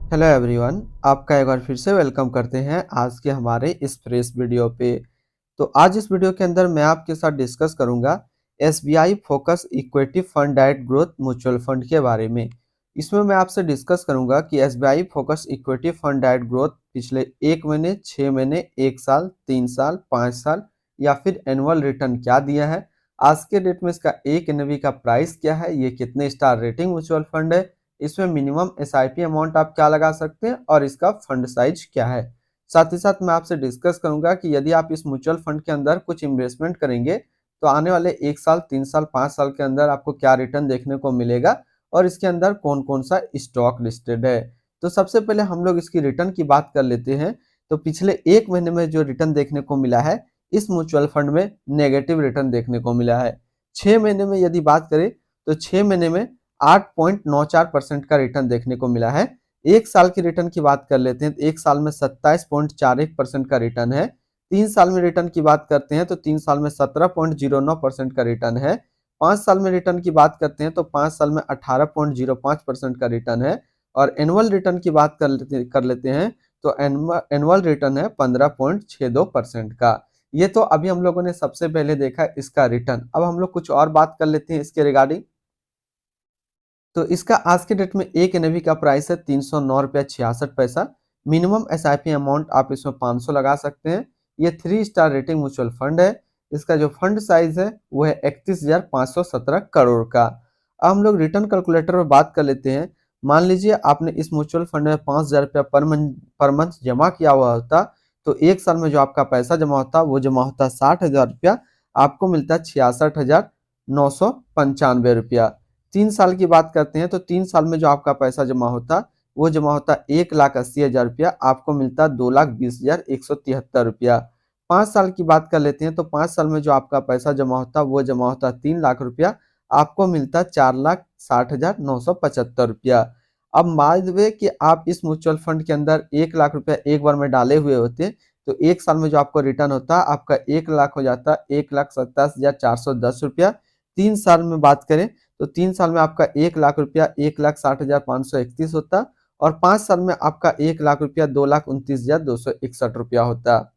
Hello everyone, आपका एक बार फिर से वेलकम करते हैं आज के हमारे इस फ्रेश वीडियो पे। तो आज इस वीडियो के अंदर मैं आपके साथ डिस्कस करूंगा SBI focus equity fund direct growth mutual fund के बारे में। इसमें मैं आपसे डिस्कस करूंगा कि SBI focus equity fund direct growth पिछले 1 महीने, 6 महीने, 1 साल, 3 साल, 5 साल या फिर एनुअल रिटर्न क्या दिया है। आज के डेट में इसका एक एनएवी का प्राइस क्या है, ये कितने स्टार रेटिंग म्यूचुअल फंड है, इसमें मिनिमम एसआईपी अमाउंट आप क्या लगा सकते हैं और इसका फंड साइज क्या है। साथ ही साथ मैं आपसे डिस्कस करूंगा कि यदि आप इस म्यूचुअल फंड के अंदर कुछ इन्वेस्टमेंट करेंगे तो आने वाले 1 साल, 3 साल, 5 साल के अंदर आपको क्या रिटर्न देखने को मिलेगा और इसके अंदर कौन कौन सा स्टॉक लिस्टेड है। तो सबसे पहले हम लोग इसकी रिटर्न की बात कर लेते हैं। तो पिछले 1 महीने में जो रिटर्न देखने को मिला है, इस म्यूचुअल फंड में नेगेटिव रिटर्न देखने को मिला है। 6 महीने में यदि बात करें तो 6 महीने में 8.94% का रिटर्न देखने को मिला है। 1 साल की रिटर्न की बात कर लेते हैं तो 1 साल में 27.41% का रिटर्न है। 3 साल में रिटर्न की बात करते हैं तो 3 साल में 17.09% का रिटर्न है। 5 साल में रिटर्न की बात करते हैं तो 5 साल में 18.05% का रिटर्न है। और एनुअल रिटर्न की बात कर लेते हैं तो एनुअल रिटर्न है 15.62% का। ये तो अभी हम लोगों ने सबसे पहले देखा इसका रिटर्न। अब हम लोग कुछ और बात कर लेते हैं इसके रिगार्डिंग। तो इसका आज के डेट में एक एनएवी का प्राइस है 309 रुपया 66 पैसा। मिनिमम एसआईपी अमाउंट आप इसमें 500 लगा सकते हैं। ये 3 स्टार रेटिंग म्यूचुअल फंड है। इसका जो फंड साइज है वो है 31,517 करोड़ का। अब हम लोग रिटर्न कैलकुलेटर में बात कर लेते हैं। मान लीजिए आपने इस म्यूचुअल फंड में 5,000 रुपया पर मंथ जमा किया हुआ होता, तो 1 साल में जो आपका पैसा जमा होता वो जमा होता 60,000 रुपया, आपको मिलता 66,995 रुपया। 3 साल की बात करते हैं तो 3 साल में जो आपका पैसा जमा होता वो जमा होता 1,80,000 रुपया, आपको मिलता 2,20,173 रुपया। 5 साल की बात कर लेते हैं तो 5 साल में जो आपका पैसा जमा होता वो जमा होता 3 लाख रुपया, आपको मिलता 4,60,975 रुपया। अब मान लीजिए कि आप इस म्यूचुअल फंड के अंदर 1 लाख रुपया एक बार में डाले हुए होते, तो 1 साल में जो आपको रिटर्न होता आपका 1 लाख हो जाता 1,27,410 रुपया। 3 साल में बात करें तो 3 साल में आपका 1 लाख रुपया 1,60,531 होता और 5 साल में आपका 1 लाख रुपया 2,29,261 रुपया होता।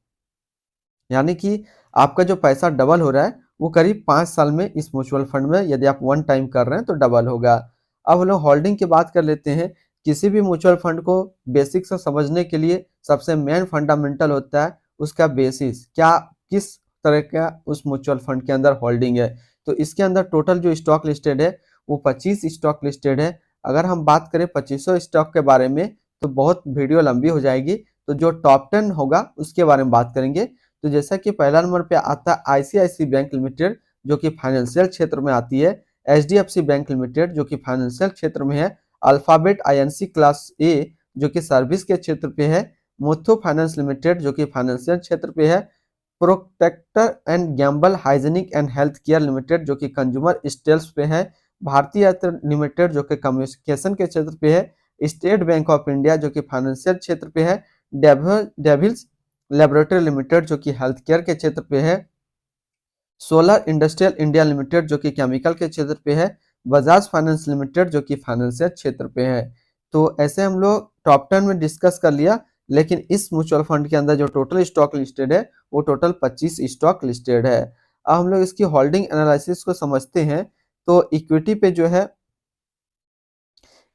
यानी कि आपका जो पैसा डबल हो रहा है वो करीब 5 साल में इस म्यूचुअल फंड में यदि आप वन टाइम कर रहे हैं तो डबल होगा। अब हम लोग होल्डिंग की बात कर लेते हैं। किसी भी म्यूचुअल फंड को बेसिक से समझने के लिए सबसे मेन फंडामेंटल होता है उसका बेसिस, क्या किस तरह का उस म्यूचुअल फंड के अंदर होल्डिंग है। तो इसके अंदर टोटल जो स्टॉक लिस्टेड है वो 25 स्टॉक लिस्टेड है। अगर हम बात करें 2500 स्टॉक के बारे में तो बहुत वीडियो लंबी हो जाएगी, तो जो टॉप 10 होगा उसके बारे में बात करेंगे। तो जैसा कि पहला नंबर पे आता है आईसीआईसी बैंक लिमिटेड जो कि फाइनेंशियल क्षेत्र में आती है, एचडीएफसी बैंक लिमिटेड जो कि फाइनेंशियल क्षेत्र में है, अल्फाबेट आईएनसी क्लास ए जो कि सर्विस के क्षेत्र पे है, मुथू फाइनेंस लिमिटेड जो कि फाइनेंशियल क्षेत्र पे है, Procter and Gamble hygienic and health care limited जो कि कंज्यूमर स्टेल्स पे है, भारतीय एयरटेल लिमिटेड जो कि कम्युनिकेशन के क्षेत्र पे है, स्टेट बैंक ऑफ इंडिया जो कि फाइनेंशियल क्षेत्र पे है, डेविल्स लेबोरेटरी लिमिटेड जो कि हेल्थ केयर के क्षेत्र पे है, सोलर इंडस्ट्रियल इंडिया लिमिटेड जो कि केमिकल के क्षेत्र पे है, बजाज फाइनेंस लिमिटेड जो कि फाइनेंशियल क्षेत्र पे है। तो ऐसे हम लोग टॉप 10 में डिस्कस कर लिया, लेकिन इस म्यूचुअल फंड के अंदर जो टोटल स्टॉक लिस्टेड है वो टोटल 25 स्टॉक लिस्टेड है। अब हम लोग इसकी होल्डिंग एनालिसिस को समझते हैं। तो इक्विटी पे जो है,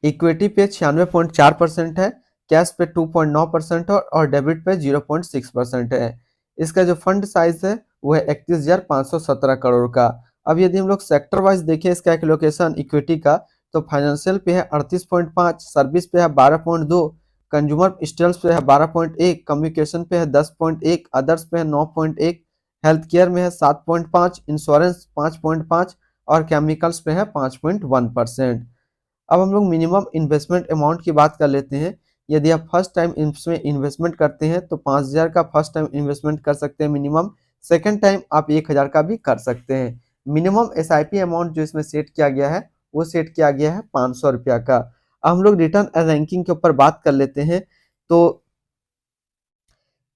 इक्विटी पे 96.4% है, कैश पे 2.9% और डेबिट पे 0.6% है। इसका जो फंड साइज है वो है 31,517 करोड़ का। अब यदि हम लोग सेक्टर वाइज देखें इसका एलोकेशन इक्विटी का, तो फाइनेंशियल पे है 38.5, सर्विस पे है 12.2, कंज्यूमर स्टेल्स पे है 12.1, कम्युनिकेशन पे है 10.1, अदर्स पे है 9.1, हेल्थ केयर में है 7.5, इंश्योरेंस 5.5 और केमिकल्स पे है 5.1%। अब हम लोग मिनिमम इन्वेस्टमेंट अमाउंट की बात कर लेते हैं। यदि आप फर्स्ट टाइम इसमें इन्वेस्टमेंट करते हैं तो 5,000 का फर्स्ट टाइम इन्वेस्टमेंट कर सकते हैं मिनिमम। सेकंड टाइम आप 1,000 का भी कर सकते हैं। मिनिमम एसआईपी अमाउंट जो इसमें सेट किया गया है वो सेट किया गया है 500 रुपया का। अब हम लोग रिटर्न रैंकिंग के ऊपर बात कर लेते हैं। तो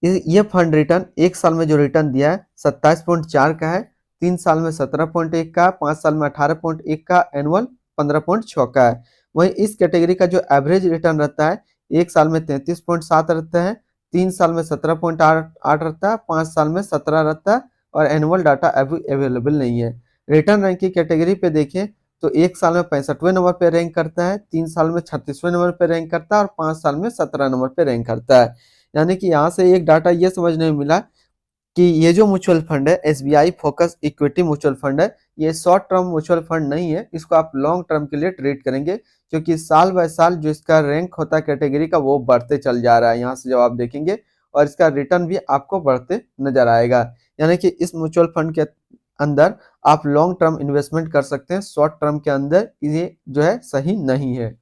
ये फंड रिटर्न 1 साल में जो रिटर्न दिया है 27.4 का है, 3 साल में 17.1 का, 5 साल में 18.1 का, एनुअल 15.6 का है। वहीं इस कैटेगरी का जो एवरेज रिटर्न रहता है 1 साल में 33.7 रहता है, 3 साल में 17.8 रहता है, 5 साल में 17 रहता है और एनुअल डाटा अभी अवेलेबल नहीं है। रिटर्न रैंक की कैटेगरी पे देखें तो 1 साल में 65वें नंबर पे रैंक करता है, 3 साल में 36वें नंबर पे रैंक करता है और 5 साल में 17 नंबर पे रैंक करता है। यानी कि यहाँ से एक डाटा ये समझने में मिला कि ये जो म्यूचुअल फंड है SBI focus equity mutual fund है, ये शॉर्ट टर्म म्यूचुअल फंड नहीं है, इसको आप लॉन्ग टर्म के लिए ट्रेड करेंगे क्योंकि साल बाय साल जो इसका रैंक होता है कैटेगरी का वो बढ़ते चल जा रहा है। यहाँ से जब आप देखेंगे और इसका रिटर्न भी आपको बढ़ते नजर आएगा। यानी कि इस म्यूचुअल फंड के अंदर आप लॉन्ग टर्म इन्वेस्टमेंट कर सकते हैं, शॉर्ट टर्म के अंदर ये जो है सही नहीं है।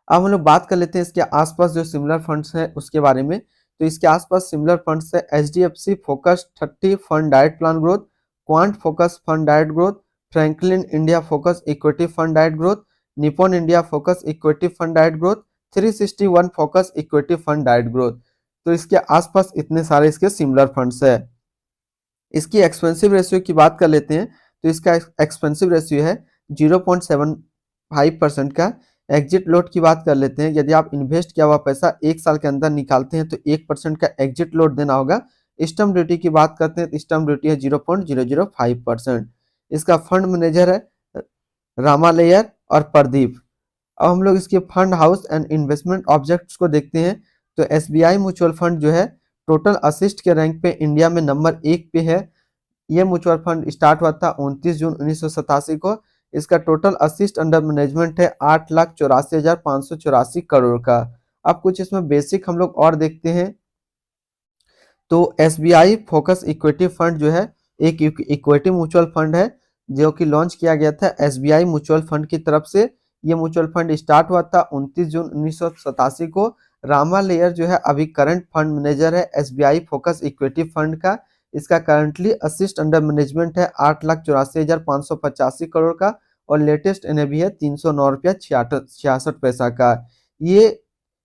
अब हम लोग बात कर लेते हैं इसके आसपास जो सिमिलर फंड्स हैं उसके बारे में। तो इसके आसपास सिमिलर फंड्स है HDFC focus 30 fund diet plan growth, quant focus fund diet growth, Franklin India focus equity fund diet growth, Nippon India focus equity fund diet growth, 361 focus equity fund diet growth. तो इसके आसपास इतने सारे इसके similar funds है। इसकी expensive ratio की बात कर लेते हैं तो इसका एक्सपेंसिव रेशियो है 0.75% का। एग्जिट लोड की बात कर लेते हैं, यदि आप इन्वेस्ट किया हुआ पैसा 1 साल के अंदर निकालते हैं तो 1% का एग्जिट लोड देना होगा। स्टम्प ड्यूटी की बात करते हैं तो स्टम्प ड्यूटी है 0.005%। इसका फंड मैनेजर है रामालेयर और प्रदीप। अब हम लोग इसके fund house and investment objects को देखते हैं तो एसबीआई म्यूचुअल फंड जो है टोटल असिस्ट के रैंक पे इंडिया में नंबर 1 पे है। ये म्यूचुअल फंड स्टार्ट हुआ था 29 जून 1987 को। इसका टोटल असिस्ट अंडर मैनेजमेंट है 8,84,584 करोड़ का। अब कुछ इसमें बेसिक हम लोग और देखते हैं तो एसबीआई फोकस इक्विटी फंड जो है एक इक्विटी म्यूचुअल फंड है जो कि लॉन्च किया गया था एसबीआई म्यूचुअल फंड की तरफ से। ये म्यूचुअल फंड स्टार्ट हुआ था 29 जून 1987 को। रामा लेयर जो है अभी करंट फंड मैनेजर है एसबीआई फोकस इक्विटी फंड का। इसका करंटली असिस्ट अंडर मैनेजमेंट है 8,84,585 करोड़ का और लेटेस्ट एनएवी है 309 रुपया 66 पैसा का। ये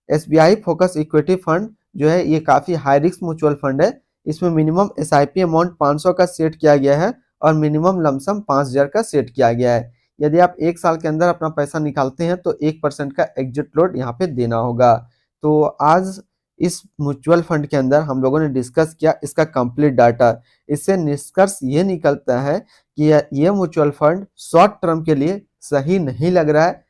एसबीआई फोकस इक्विटी फंड जो है ये काफी हाई रिस्क म्यूचुअल फंड है। इसमें मिनिमम एसआईपी अमाउंट 500 का सेट किया गया है और मिनिमम लमसम 5,000 का सेट किया गया है। यदि आप 1 साल के अंदर अपना पैसा निकालते हैं तो 1% का एग्जिट लोड यहाँ पे देना होगा। तो आज इस म्यूचुअल फंड के अंदर हम लोगों ने डिस्कस किया इसका कंप्लीट डाटा। इससे निष्कर्ष ये निकलता है कि ये म्यूचुअल फंड शॉर्ट टर्म के लिए सही नहीं लग रहा है।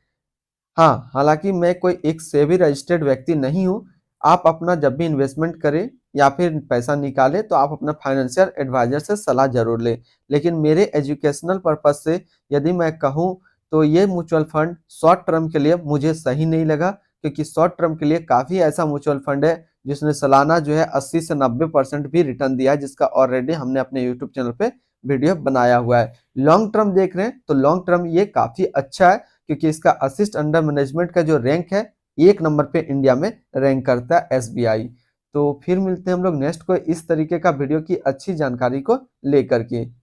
हाँ, हालांकि मैं कोई एक सेबी रजिस्टर्ड व्यक्ति नहीं हूँ। आप अपना जब भी इन्वेस्टमेंट करें या फिर पैसा निकालें तो आप अपना फाइनेंशियल एडवाइजर से सलाह जरूर लें। लेकिन मेरे एजुकेशनल पर्पज से यदि मैं कहूँ तो ये म्यूचुअल फंड शॉर्ट टर्म के लिए मुझे सही नहीं लगा क्योंकि शॉर्ट टर्म के लिए काफ़ी ऐसा म्यूचुअल फंड है जिसने सालाना जो है 80 से 90% भी रिटर्न दिया है, जिसका ऑलरेडी हमने अपने यूट्यूब चैनल पे वीडियो बनाया हुआ है। लॉन्ग टर्म देख रहे हैं तो लॉन्ग टर्म ये काफ़ी अच्छा है क्योंकि इसका असिस्ट अंडर मैनेजमेंट का जो रैंक है 1 नंबर पे इंडिया में रैंक करता है एसबीआई। तो फिर मिलते हैं हम लोग नेक्स्ट को इस तरीके का वीडियो की अच्छी जानकारी को लेकर के।